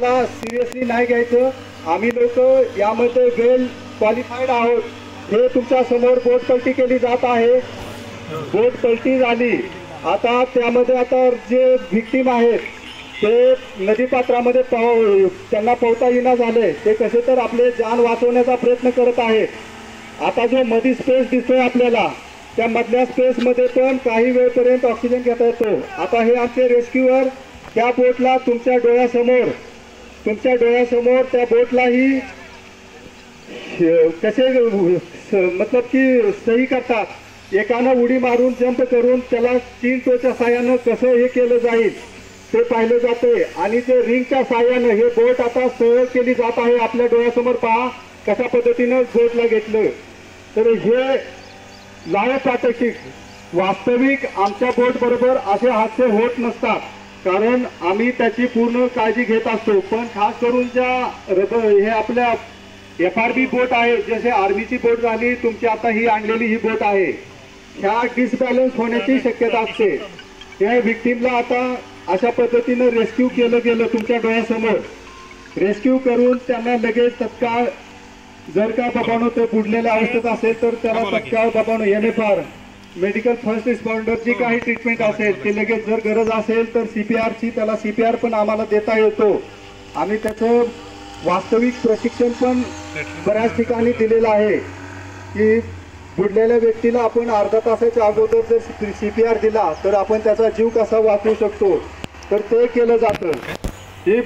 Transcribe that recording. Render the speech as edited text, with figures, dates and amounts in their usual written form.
Seriously नाही घ्यायचं। आम्ही लोक यामध्ये वेल क्वालिफाईड आहोत। हे तुमच्या समोर बोट पलटी केली जात आहे, बोट पलटी झाली। आता त्यामध्ये आता जे व्हिक्टिम आहेत ते नदीपात्रामध्ये त्यांना पोहता येईना झाले, ते कसे तर आपले जान वाचवण्याचा प्रयत्न करत आहेत। आता जो मधी स्पेस दिसतोय आपल्याला, त्या मधल्या स्पेसमध्ये पण काही वेळपर्यंत ऑक्सिजन घेता येतो। आता हे आमचे रेस्क्यूअर त्या बोटला तुमच्या डोळ्यासमोर त्या बोटलाही कसे मतलब की सही करतात। एकानं उडी मारून जंप करून त्याला 3 टोच्या साह्यानं कसं हे केलं जाईल ते पाहिलं जाते। आणि ते रिंगच्या साह्यानं हे बोट आता सहज केली जात आहे। आपल्या डोळ्यासमोर पहा कशा पद्धतीनं बोटला घेतलं। तर हे लाईव्ह प्रात्यक्षिक, वास्तविक आमच्या बोट बरोबर असे हादसे होत नसतात, कारण आम्ही त्याची पूर्ण काळजी घेत असतो। पण खास करून हे आपल्या FRB बोट आहे, जसे आर्मीची बोट झाली, तुमची आता ही आणलेली ही बोट आहे, ह्या डिसबॅलन्स होण्याची शक्यता असते। त्या व्हिक्टिमला आता अशा पद्धतीनं रेस्क्यू केलं गेलं तुमच्या डोळ्यासमोर। रेस्क्यू करून त्यांना लगेच तत्काळ, जर का बाबांनो ते बुडलेल्या अवस्थेत असेल तर त्याला तत्काळ बाबांनो MFR मेडिकल फर्स्ट रिस्पॉन्डर जी काही ट्रीटमेंट असेल ते लगेच, जर गरज असेल तर CPR ची त्याला CPR पण आम्हाला देता येतो। आम्ही त्याचं वास्तविक प्रशिक्षण पण बऱ्याच ठिकाणी दिलेलं आहे की बुडलेल्या व्यक्तीला आपण अर्धा तासाच्या अगोदर जर CPR दिला तर आपण त्याचा जीव कसा वाचवू शकतो, तर ते केलं जातं। ही